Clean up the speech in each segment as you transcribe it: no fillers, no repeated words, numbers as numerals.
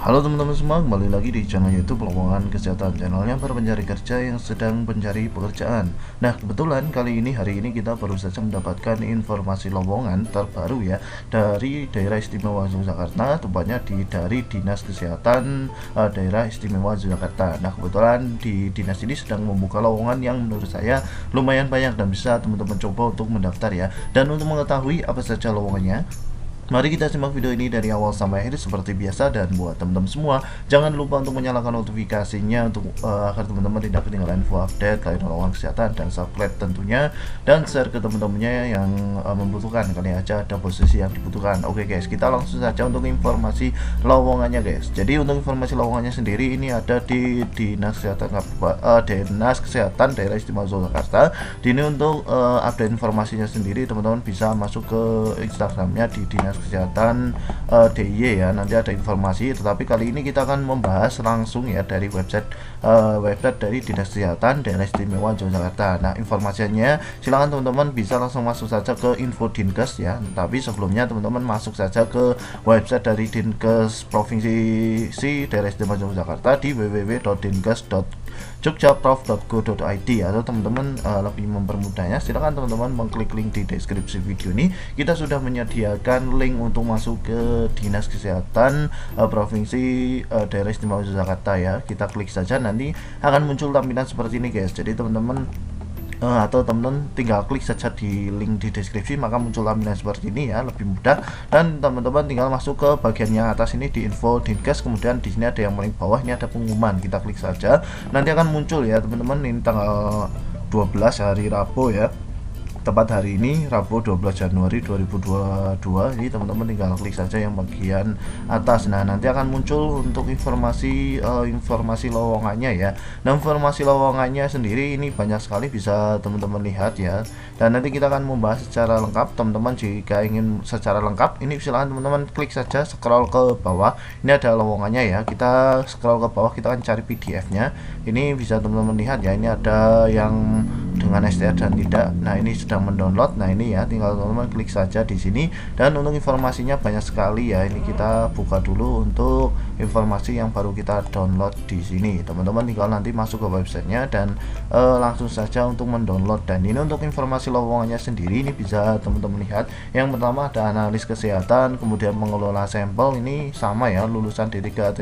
Halo teman-teman semua, kembali lagi di channel YouTube Lowongan Kesehatan, channelnya para pencari kerja yang sedang mencari pekerjaan. Nah, kebetulan hari ini kita baru saja mendapatkan informasi lowongan terbaru ya dari Daerah Istimewa Yogyakarta, tepatnya dari Dinas Kesehatan Daerah Istimewa Yogyakarta. Nah, kebetulan di dinas ini sedang membuka lowongan yang menurut saya lumayan banyak dan bisa teman-teman coba untuk mendaftar ya. Dan untuk mengetahui apa saja lowongannya, mari kita simak video ini dari awal sampai akhir seperti biasa. Dan buat teman-teman semua, jangan lupa untuk menyalakan notifikasinya untuk agar teman-teman tidak ketinggalan info update lain lowongan kesehatan, dan subscribe tentunya, dan share ke teman-temannya yang membutuhkan. Kali aja ada posisi yang dibutuhkan. Oke guys, kita langsung saja untuk informasi lowongannya guys. Jadi untuk informasi lowongannya sendiri ini ada di Dinas Kesehatan Dinas Kesehatan Daerah Istimewa Yogyakarta. Ini untuk update informasinya sendiri, teman-teman bisa masuk ke Instagramnya di Dinas Kesehatan DIY ya, nanti ada informasi. Tetapi kali ini kita akan membahas langsung ya dari website dari Dinas Kesehatan Daerah Istimewa Yogyakarta. Nah, informasinya silakan teman-teman bisa langsung masuk saja ke info Dinkes ya. Tapi sebelumnya teman-teman masuk saja ke website dari Dinkes Provinsi Daerah Istimewa Yogyakarta di www.dinkes.jogjaprov.go.id, atau teman-teman lebih mempermudahnya silakan teman-teman mengklik link di deskripsi video ini. Kita sudah menyediakan link untuk masuk ke Dinas Kesehatan Provinsi Daerah Istimewa Yogyakarta ya. Kita klik saja, nanti akan muncul tampilan seperti ini guys. Jadi teman-teman atau teman-teman tinggal klik saja di link di deskripsi, maka muncul tampilan seperti ini ya, lebih mudah. Dan teman-teman tinggal masuk ke bagian yang atas ini di info Dinkes, kemudian di sini ada yang paling bawah ini ada pengumuman, kita klik saja, nanti akan muncul ya teman-teman. Ini tanggal 12 hari Rabu ya, tepat hari ini Rabu 12 Januari 2022. Jadi teman-teman tinggal klik saja yang bagian atas. Nah, nanti akan muncul untuk informasi lowongannya ya. Nah, informasi lowongannya sendiri ini banyak sekali, bisa teman-teman lihat ya. Dan nanti kita akan membahas secara lengkap. Teman-teman jika ingin secara lengkap, ini silahkan teman-teman klik saja, scroll ke bawah. Ini ada lowongannya ya. Kita scroll ke bawah, kita akan cari PDF-nya. Ini bisa teman-teman lihat ya. Ini ada yang dengan STR dan tidak. Nah, ini sedang mendownload. Nah, ini ya, tinggal teman-teman klik saja di sini. Dan untuk informasinya banyak sekali ya. Ini kita buka dulu untuk informasi yang baru kita download di sini. Teman-teman tinggal nanti masuk ke websitenya dan langsung saja untuk mendownload. Dan ini untuk informasi lowongannya sendiri, ini bisa teman-teman lihat. Yang pertama ada analis kesehatan, kemudian mengelola sampel, ini sama ya, lulusan D3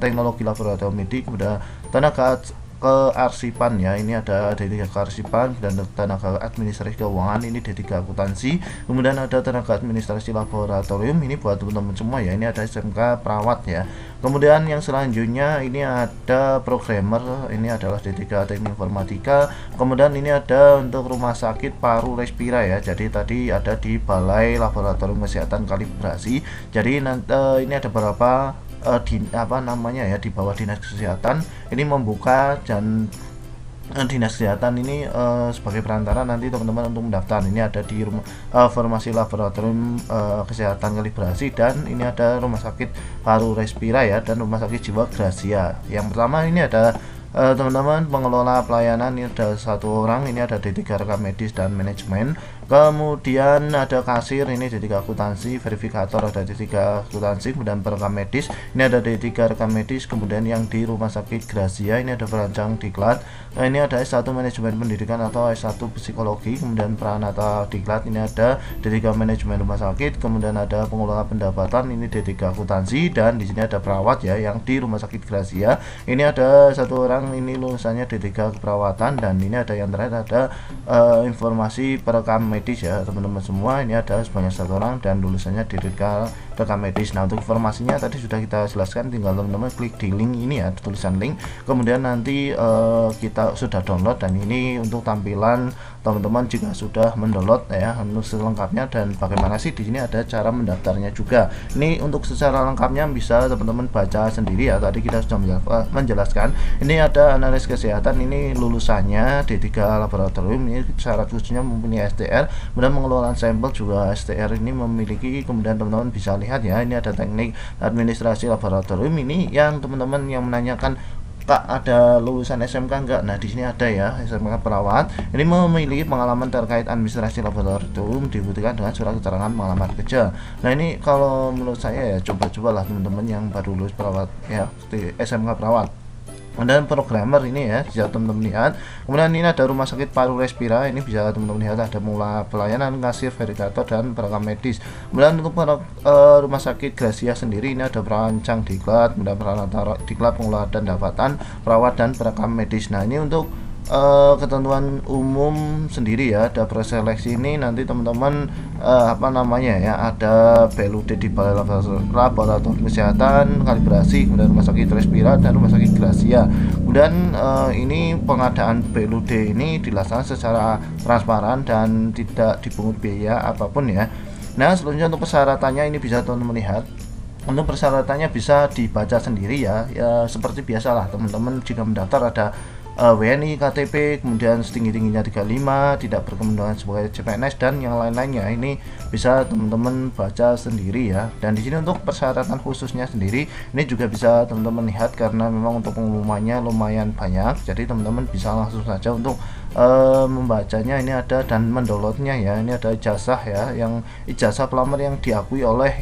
teknologi laboratorium medik, kemudian tenaga kearsipan ya, ini ada D3 kearsipan, dan tenaga administrasi keuangan, ini D3 akuntansi, kemudian ada tenaga administrasi laboratorium, ini buat teman-teman semua ya. Ini ada SMK perawat ya. Kemudian yang selanjutnya ini ada programmer, ini adalah D3 teknik informatika. Kemudian ini ada untuk rumah sakit Paru Respira ya, jadi tadi ada di Balai Laboratorium Kesehatan Kalibrasi. Jadi nanti ini ada beberapa di bawah Dinas Kesehatan ini membuka, dan Dinas Kesehatan ini sebagai perantara nanti teman-teman untuk mendaftar. Ini ada di Farmasi Laboratorium Kesehatan Kalibrasi, dan ini ada Rumah Sakit Paru Respira ya, dan Rumah Sakit Jiwa Gracia. Yang pertama ini ada teman-teman pengelola pelayanan, ini ada satu orang, ini ada D3 rekam medis dan manajemen. Kemudian ada kasir, ini D3 akuntansi, verifikator ada D3 akuntansi, kemudian perekam medis, ini ada D3 rekam medis. Kemudian yang di Rumah Sakit Gracia ini ada perancang diklat. Nah, ini ada S1 manajemen pendidikan atau S1 psikologi, kemudian peranata diklat, ini ada D3 manajemen rumah sakit. Kemudian ada pengelola pendapatan, ini D3 akuntansi, dan di sini ada perawat ya yang di Rumah Sakit Gracia. Ini ada satu orang, ini lulusannya D3 keperawatan. Dan ini ada yang terakhir ada informasi perekam medis ya teman-teman semua. Ini ada sebanyak satu orang dan lulusannya D3 rekam medis. Nah, untuk informasinya tadi sudah kita jelaskan, tinggal teman-teman klik di link ini ya, tulisan link, kemudian nanti kita sudah download. Dan ini untuk tampilan teman-teman jika sudah mendownload ya, untuk selengkapnya. Dan bagaimana sih di sini ada cara mendaftarnya juga. Ini untuk secara lengkapnya bisa teman-teman baca sendiri ya, tadi kita sudah menjelaskan. Ini ada analis kesehatan, ini lulusannya D3 laboratorium, ini syarat khususnya mempunyai STR, kemudian mengelola sampel juga STR ini memiliki. Kemudian teman-teman bisa lihat ya, ini ada teknik administrasi laboratorium, ini yang teman-teman yang menanyakan Kak, ada lulusan SMK enggak? Nah, di sini ada ya, SMK perawat. Ini memiliki pengalaman terkait administrasi laboratorium dibuktikan dengan surat keterangan pengalaman kerja. Nah, ini kalau menurut saya ya coba-cobalah teman-teman yang baru lulus perawat ya, di SMK perawat. Dan programmer ini ya bisa teman-teman lihat. Kemudian ini ada rumah sakit Paru Respira, ini bisa teman-teman lihat ada mulai pelayanan, kasir, verifikator, dan perekam medis. Kemudian untuk rumah sakit Gracia sendiri ini ada perancang diklat, kemudian peralatan diklat, pengelola dan dapatan, perawat, dan perekam medis. Nah, ini untuk ketentuan umum sendiri ya, ada preseleksi ini nanti teman-teman apa namanya ya, ada BLUD di Balai Laboratorium Kesehatan, Kalibrasi, kemudian Rumah Sakit Respira dan Rumah Sakit Gracia. Kemudian ini pengadaan BLUD ini dilaksanakan secara transparan dan tidak dipungut biaya apapun ya. Nah, selanjutnya untuk persyaratannya ini bisa teman-teman lihat. Untuk persyaratannya bisa dibaca sendiri ya, seperti biasalah teman-teman jika mendaftar ada WNI, KTP, kemudian setinggi-tingginya 35, tidak berkepentingan sebagai CPNS, dan yang lain-lainnya. Ini bisa teman-teman baca sendiri ya. Dan di sini untuk persyaratan khususnya sendiri ini juga bisa teman-teman lihat karena memang untuk pengumumannya lumayan banyak. Jadi teman-teman bisa langsung saja untuk membacanya. Ini ada dan mendownloadnya ya. Ini ada ijazah ya, yang ijazah pelamar yang diakui oleh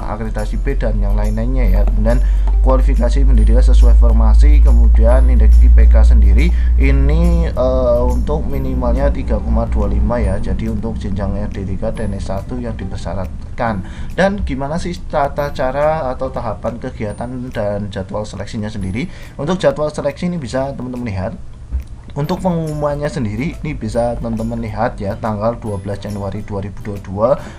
akreditasi B dan yang lain-lainnya ya. Kemudian kualifikasi pendidikan sesuai formasi, kemudian indeks IPK sendiri ini untuk minimalnya 3,25 ya. Jadi untuk jenjang D3 dan S1 yang dipersyaratkan. Dan gimana sih tata cara atau tahapan kegiatan dan jadwal seleksinya sendiri? Untuk jadwal seleksi ini bisa teman-teman lihat. Untuk pengumumannya sendiri ini bisa teman-teman lihat ya, tanggal 12 Januari 2022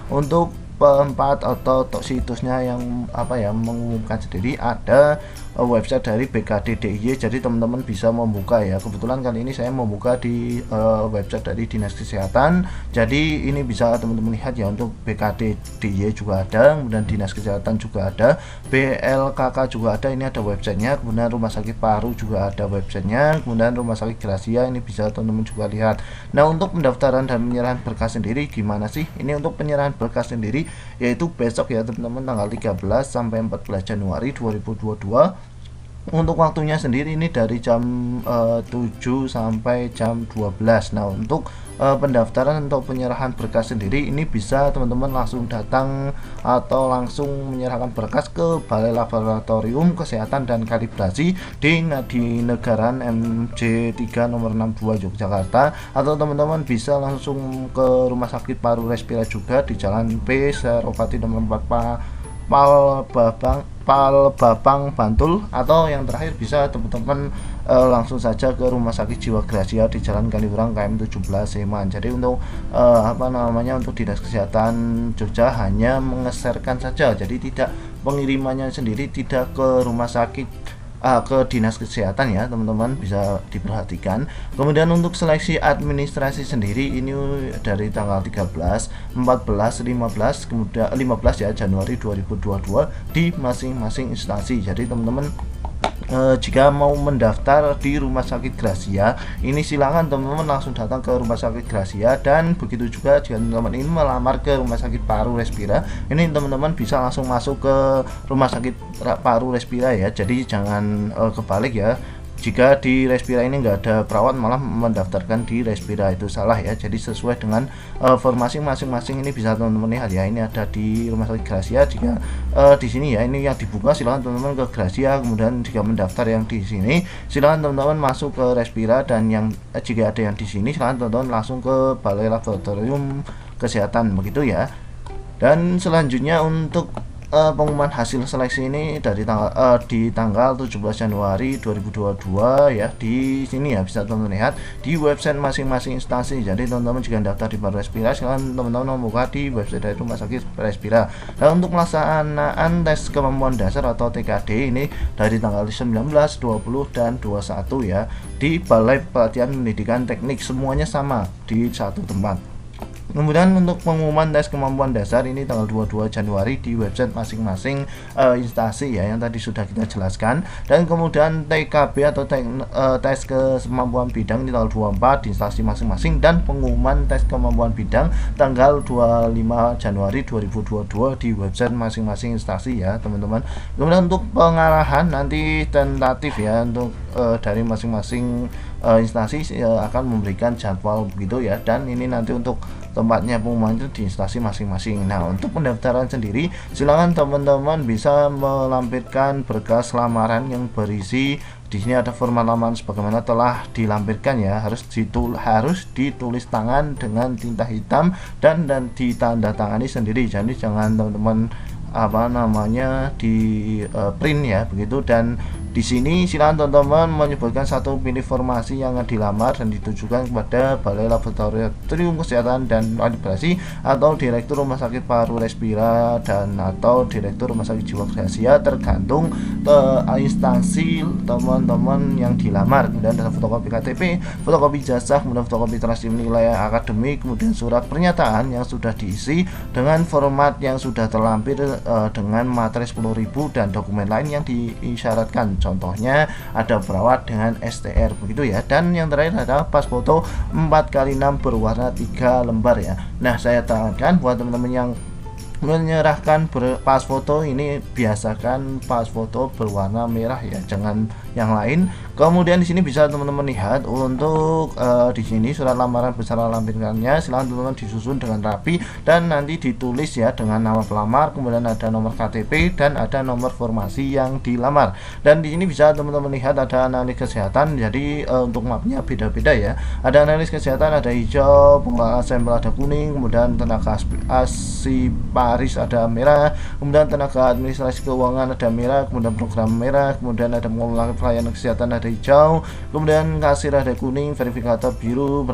untuk tempat atau situsnya yang apa ya mengumumkan sendiri ada website dari BKD DIY. Jadi teman-teman bisa membuka ya, kebetulan kali ini saya membuka di website dari Dinas Kesehatan. Jadi ini bisa teman-teman lihat ya, untuk BKD DIY juga ada, kemudian Dinas Kesehatan juga ada, BLKK juga ada, ini ada websitenya. Kemudian Rumah Sakit Paru juga ada websitenya, kemudian Rumah Sakit Gracia ini bisa teman-teman juga lihat. Nah, untuk pendaftaran dan penyerahan berkas sendiri gimana sih? Ini untuk penyerahan berkas sendiri yaitu besok ya teman-teman, tanggal 13 sampai 14 Januari 2022. Untuk waktunya sendiri ini dari jam 7 sampai jam 12. Nah, untuk pendaftaran atau penyerahan berkas sendiri ini bisa teman-teman langsung datang atau langsung menyerahkan berkas ke Balai Laboratorium Kesehatan dan Kalibrasi di Ngadinegara MJ3 nomor 62 Yogyakarta, atau teman-teman bisa langsung ke Rumah Sakit Paru Respira juga di Jalan P Seropati nomor 4 Palbabang Bantul, atau yang terakhir bisa teman-teman langsung saja ke Rumah Sakit Jiwa Gracia di Jalan Kaliurang KM 17 Seman. Jadi untuk apa namanya, untuk Dinas Kesehatan Jogja hanya mengeserkan saja, jadi tidak pengirimannya sendiri tidak ke rumah sakit ke Dinas Kesehatan ya teman-teman, bisa diperhatikan. Kemudian untuk seleksi administrasi sendiri ini dari tanggal 13, 14, 15, kemudian 15 ya Januari 2022 di masing-masing instansi. Jadi teman-teman jika mau mendaftar di Rumah Sakit Gracia ini silakan teman-teman langsung datang ke Rumah Sakit Gracia, dan begitu juga jika teman-teman ini melamar ke Rumah Sakit Paru Respira, ini teman-teman bisa langsung masuk ke Rumah Sakit Paru Respira ya. Jadi jangan kebalik ya, jika di Respira ini nggak ada perawat malah mendaftarkan di Respira, itu salah ya. Jadi sesuai dengan formasi masing-masing ini bisa teman-teman lihat ya. Ini ada di Rumah Sakit Gracia, jika di sini ya ini yang dibuka, silakan teman-teman ke Gracia. Kemudian jika mendaftar yang di sini silakan teman-teman masuk ke Respira, dan yang jika ada yang di sini silakan teman-teman langsung ke Balai Laboratorium Kesehatan, begitu ya. Dan selanjutnya untuk pengumuman hasil seleksi ini dari di tanggal 17 Januari 2022 ya. Di sini ya bisa teman-teman lihat di website masing-masing instansi. Jadi teman-teman jika daftar di Paru Respira silahkan teman-teman membuka di website dari Rumah Sakit Respira. Dan untuk pelaksanaan tes kemampuan dasar atau TKD ini dari tanggal 19, 20 dan 21 ya di Balai Pelatihan Pendidikan Teknik, semuanya sama di satu tempat. Kemudian untuk pengumuman tes kemampuan dasar ini tanggal 22 Januari di website masing-masing instansi ya yang tadi sudah kita jelaskan. Dan kemudian TKB atau tes kemampuan bidang ini tanggal 24 di instansi masing-masing, dan pengumuman tes kemampuan bidang tanggal 25 Januari 2022 di website masing-masing instansi ya teman-teman. Kemudian untuk pengarahan nanti tentatif ya untuk dari masing-masing instansi akan memberikan jadwal begitu ya, dan ini nanti untuk tempatnya pengumuman itu di instansi masing-masing. Nah, untuk pendaftaran sendiri silakan teman-teman bisa melampirkan berkas lamaran yang berisi di sini ada format lamaran sebagaimana telah dilampirkan ya, harus ditulis tangan dengan tinta hitam dan ditandatangani sendiri. Jadi jangan teman-teman di print ya begitu. Dan di sini silakan teman-teman menyebutkan satu pilih formasi yang dilamar dan ditujukan kepada Balai Laboratorium Kesehatan dan Kalibrasi atau Direktur Rumah Sakit Paru Respira dan atau Direktur Rumah Sakit Jiwa Gracia, tergantung instansi teman-teman yang dilamar. Kemudian ada fotokopi KTP, fotokopi ijazah, kemudian fotokopi transkrip nilai akademik, kemudian surat pernyataan yang sudah diisi dengan format yang sudah terlampir dengan materi 10.000 dan dokumen lain yang diisyaratkan. Contohnya ada perawat dengan STR begitu ya. Dan yang terakhir adalah pas foto 4x6 berwarna 3 lembar ya. Nah, saya tekankan buat teman-teman yang menyerahkan pas foto ini biasakan pas foto berwarna merah ya, jangan yang lain. Kemudian di sini bisa teman-teman lihat untuk di sini surat lamaran beserta lampirannya silakan teman-teman disusun dengan rapi dan nanti ditulis ya dengan nama pelamar, kemudian ada nomor KTP dan ada nomor formasi yang dilamar. Dan di sini bisa teman-teman lihat ada analis kesehatan. Jadi untuk mapnya beda-beda ya. Ada analis kesehatan, ada hijau, pengelola sampel ada kuning, kemudian tenaga Paris ada merah, kemudian tenaga administrasi keuangan ada merah, kemudian program merah, kemudian ada pengelola pelayanan kesehatan ada hijau, kemudian kasir ada kuning, verifikator biru,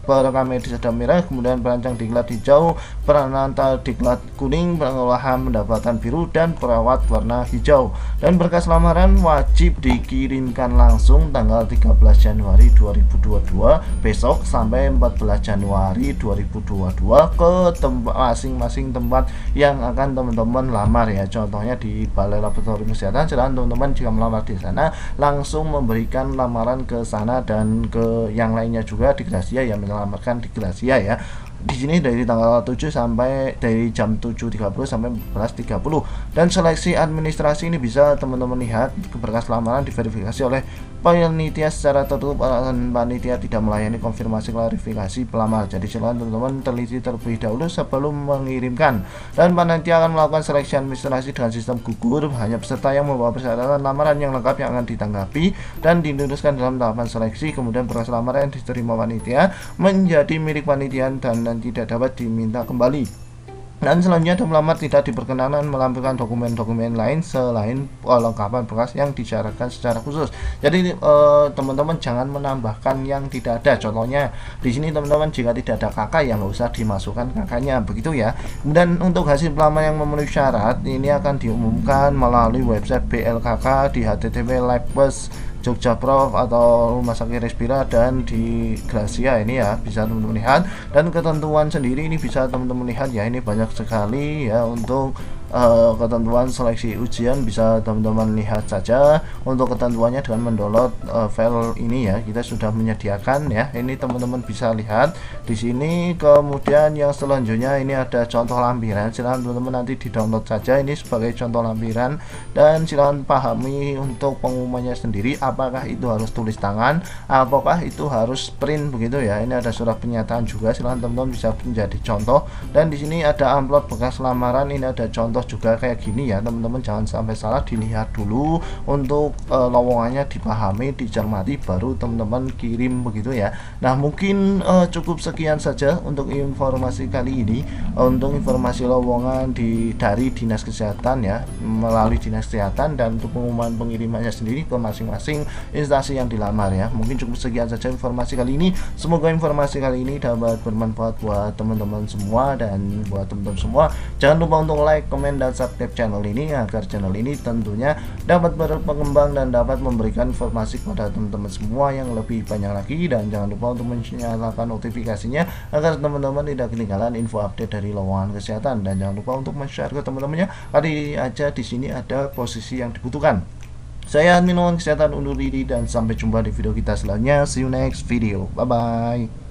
perekam medis ada merah, kemudian perancang diklat hijau, peranata diklat kuning, pengolahan pendapatan biru, dan perawat warna hijau. Dan berkas lamaran wajib dikirimkan langsung tanggal 13 Januari 2022 besok sampai 14 Januari 2022 ke masing-masing tempat yang akan teman-teman lamar ya. Contohnya di Balai Laboratorium Kesehatan, silakan teman-teman jika melamar di sana langsung memberikan lamaran ke sana, dan ke yang lainnya juga di Gracia ya, melamarkan di Gracia ya. Di sini dari tanggal 7 sampai dari jam 7.30 sampai 14.30. Dan seleksi administrasi ini bisa teman-teman lihat berkas lamaran diverifikasi oleh panitia secara tertutup dan panitia tidak melayani konfirmasi klarifikasi pelamar. Jadi silakan teman-teman teliti terlebih dahulu sebelum mengirimkan. Dan panitia akan melakukan seleksi administrasi dengan sistem gugur, hanya peserta yang membawa persyaratan lamaran yang lengkap yang akan ditanggapi dan diluruskan dalam tahapan seleksi. Kemudian berkas lamaran yang diterima panitia menjadi milik panitia dan tidak dapat diminta kembali. Dan selanjutnya pelamar tidak diperkenankan melampirkan dokumen-dokumen lain selain kelengkapan berkas yang disyaratkan secara khusus. Jadi teman-teman jangan menambahkan yang tidak ada. Contohnya di sini teman-teman jika tidak ada kakak ya nggak usah dimasukkan kakaknya begitu ya. Dan untuk hasil pelamar yang memenuhi syarat ini akan diumumkan melalui website BLKK di http Labkes Jogja Prof atau Rumah Sakit Respira dan di Gracia ini ya, bisa teman-teman lihat. Dan ketentuan sendiri ini bisa teman-teman lihat ya, ini banyak sekali ya untuk ketentuan seleksi ujian, bisa teman-teman lihat saja untuk ketentuannya dengan mendownload file ini ya, kita sudah menyediakan ya, ini teman-teman bisa lihat di sini. Kemudian yang selanjutnya ini ada contoh lampiran, silahkan teman-teman nanti di download saja ini sebagai contoh lampiran, dan silahkan pahami untuk pengumumannya sendiri apakah itu harus tulis tangan, apakah itu harus print begitu ya. Ini ada surat pernyataan juga, silahkan teman-teman bisa menjadi contoh. Dan di sini ada amplop bekas lamaran, ini ada contoh juga kayak gini ya teman-teman, jangan sampai salah, dilihat dulu untuk lowongannya dipahami, dicermati, baru teman-teman kirim begitu ya. Nah mungkin cukup sekian saja untuk informasi kali ini, untuk informasi lowongan dari Dinas Kesehatan ya, melalui Dinas Kesehatan, dan untuk pengumuman pengirimannya sendiri ke masing-masing instansi yang dilamar ya. Mungkin cukup sekian saja informasi kali ini, semoga informasi kali ini dapat bermanfaat buat teman-teman semua. Dan buat teman-teman semua jangan lupa untuk like, komen, komen dan subscribe channel ini agar channel ini tentunya dapat berkembang dan dapat memberikan informasi kepada teman-teman semua yang lebih banyak lagi. Dan jangan lupa untuk menyalakan notifikasinya agar teman-teman tidak ketinggalan info update dari lowongan kesehatan. Dan jangan lupa untuk men-share ke teman-temannya. Kali aja di sini ada posisi yang dibutuhkan. Saya admin lowongan kesehatan undur diri dan sampai jumpa di video kita selanjutnya. See you next video. Bye bye.